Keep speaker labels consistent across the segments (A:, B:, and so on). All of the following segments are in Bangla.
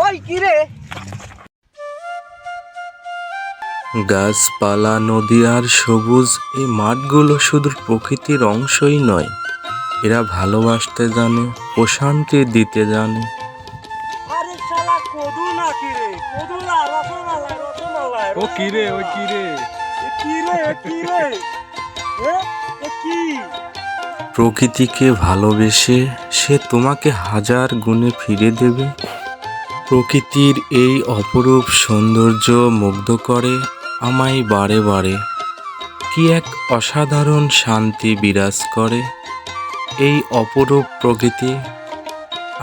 A: ওই কি রে?
B: গাছপালা, নদী আর সবুজ এই মাঠগুলো শুধু প্রকৃতির অংশই নয়, এরা ভালোবাসতে জানে, প্রশান্তি দিতে জানে।
A: আরে শালা কদু না কি রে? কদু না, রসমালাই রসমালাই।
C: ও কি রে, ওই কি রে?
A: এ কি রে? এ কি রে? এ কি?
B: প্রকৃতিকে ভালোবেসে সে তোমাকে হাজার গুণে ফিরে দেবে। প্রকৃতির এই অপরূপ সৌন্দর্য মুগ্ধ করে আমায় বারে বারে। কি এক অসাধারণ শান্তি বিরাজ করে এই অপরূপ প্রকৃতি,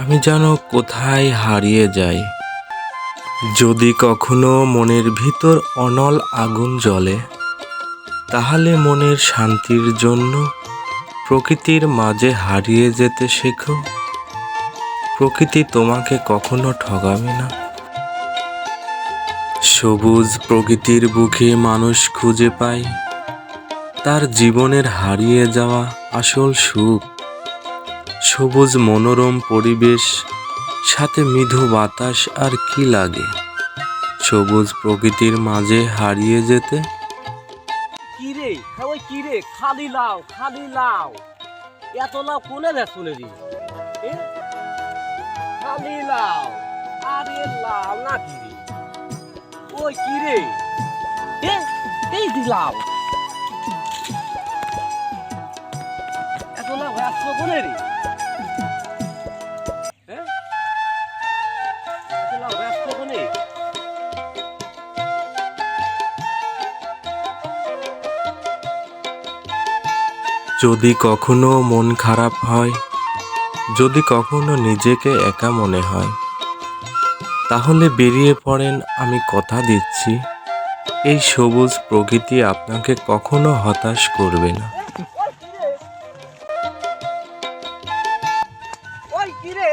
B: আমি যেন কোথায় হারিয়ে যাই। যদি কখনো মনের ভিতর অনল আগুন জ্বলে, তাহলে মনের শান্তির জন্য প্রকৃতির মাঝে হারিয়ে যেতে শেখো। প্রকৃতি তোমাকে কখনো ঠকাবে না। সবুজ প্রকৃতির বুকে মানুষ খুঁজে পায় তার জীবনের হারিয়ে যাওয়া আসল সুখ। সবুজ মনোরম পরিবেশ, সাথে মৃদু বাতাস, আর কি লাগে সবুজ প্রকৃতির মাঝে হারিয়ে যেতে।
A: কি রে? ওই কি রে? খালি লাও, খালি লাও। এত লাও কোনে বেসনে রে? খালি লাও। আরে লাও না কি রে? ওই কি রে? এই দিলাও। এত লাও বেসনে কোনে রে? এত লাও বেসনে কোনে?
B: যদি কখনো মন খারাপ হয়, যদি কখনো নিজেকে একা মনে হয়, তাহলে বেরিয়ে পড়েন। আমি কথা দিচ্ছি, এই সবুজ প্রকৃতি আপনাকে কখনো হতাশ করবে না।
A: ওই কি রে?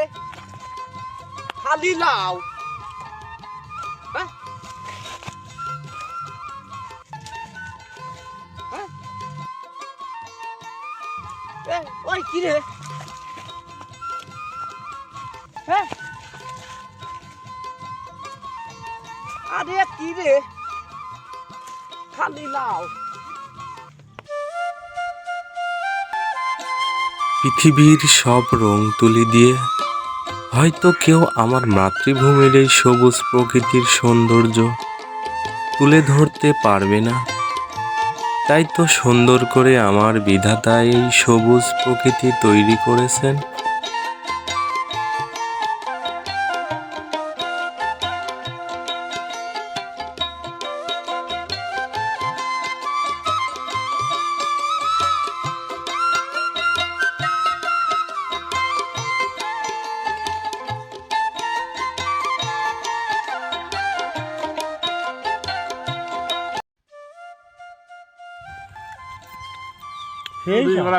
A: খালি লাও। হ্যাঁ? হ্যাঁ? ওই কি রে? হ্যাঁ? আরে কি রে? খালি লাও।
B: পৃথিবীর সব রং তুলি দিয়ে হয়তো কেউ আমার মাতৃভূমির এই সবুজ প্রকৃতির সৌন্দর্য তুলে ধরতে পারবে না। তাই তো সুন্দর করে আমার বিধাতা এই সবুজ প্রকৃতি তৈরি করেছেন।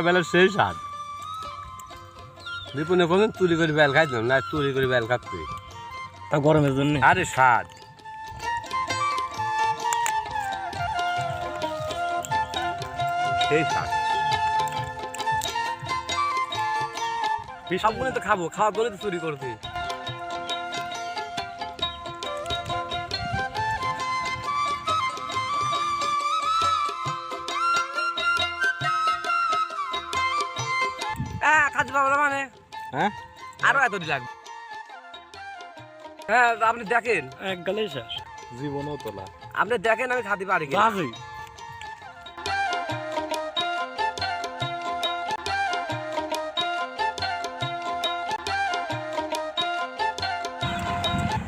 C: বেলের সেই স্বাদ। বিপুনে কোন তুলি করে বেল খাইতাম না, তুলি করে বেল খাচ্ছি
A: তা গরমের জন্য।
C: আরে স্বাদ সেই স্বাদ। সবগুলো তো খাবো, খাওয়ার জন্য তো চুরি করছি। খাতে পাবো না মানে? হ্যাঁ, আরো এতটি লাগবে। হ্যাঁ, আপনি দেখেন
A: এক গালেই শেষ।
C: জীবনও তোলা। আপনি দেখেন আমি খাতে পারি কি?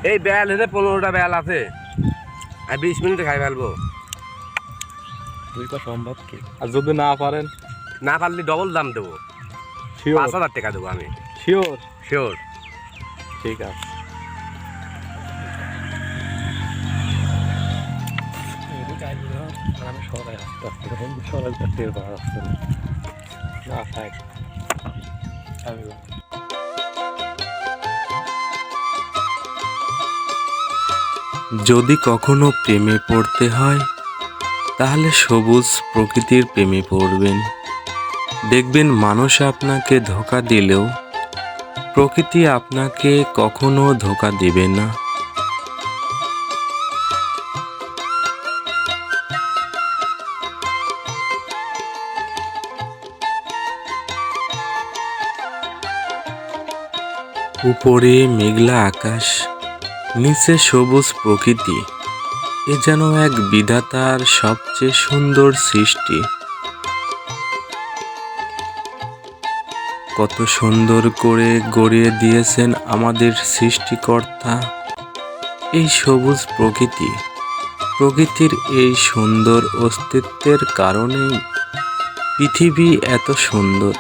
C: এই বেল হেতে 15টা বেল আছে, আর 20 মিনিটে খাই ফেলবো।
A: দুইটা সম্ভব কি?
C: আর যদি না পারেন? না পারলে ডবল দাম দেবো, 5,000 টাকা দেবো আমি। শিওর? শিওর। ঠিক আছে।
A: আমি সরাই আসতে আসতে সরাই টের পাওয়া আসতে না থাক।
B: যদি কখনো প্রেমে পড়তে হয়, তাহলে সবুজ প্রকৃতির প্রেমে পড়বেন। দেখবেন মানুষ আপনাকে ধোঁকা দিলেও প্রকৃতি আপনাকে কখনো ধোঁকা দেবে না। উপরে মেঘলা আকাশ, নিচে সবুজ প্রকৃতি। এ যেন এক বিধাতার সবচেয়ে সুন্দর সৃষ্টি। কত সুন্দর করে গড়িয়ে দিয়েছেন আমাদের সৃষ্টিকর্তা এই সবুজ প্রকৃতি। প্রকৃতির এই সুন্দর অস্তিত্বের কারণেই পৃথিবী এত সুন্দর।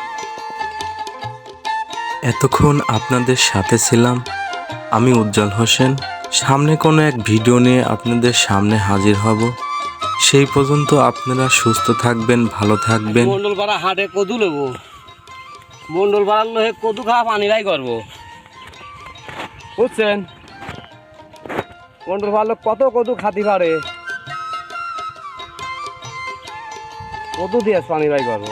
B: এতক্ষণ আপনাদের সাথে ছিলাম আমি উজ্জ্বল হোসেন। সামনে কোনো এক ভিডিও নিয়ে আপনাদের সামনে হাজির হব। সেই পর্যন্ত আপনারা সুস্থ থাকবেন, ভালো থাকবেন।
A: মন্ডলপাড়া হাটে কদু নেবো, মন্ডলপাড়ার লোহে কদু খাওয়া পানিরাই করবো, বুঝছেন? মন্ডলপাড়ার লোক কত কদু খাতি পারে, কদু দিয়ে পানিরাই করবো।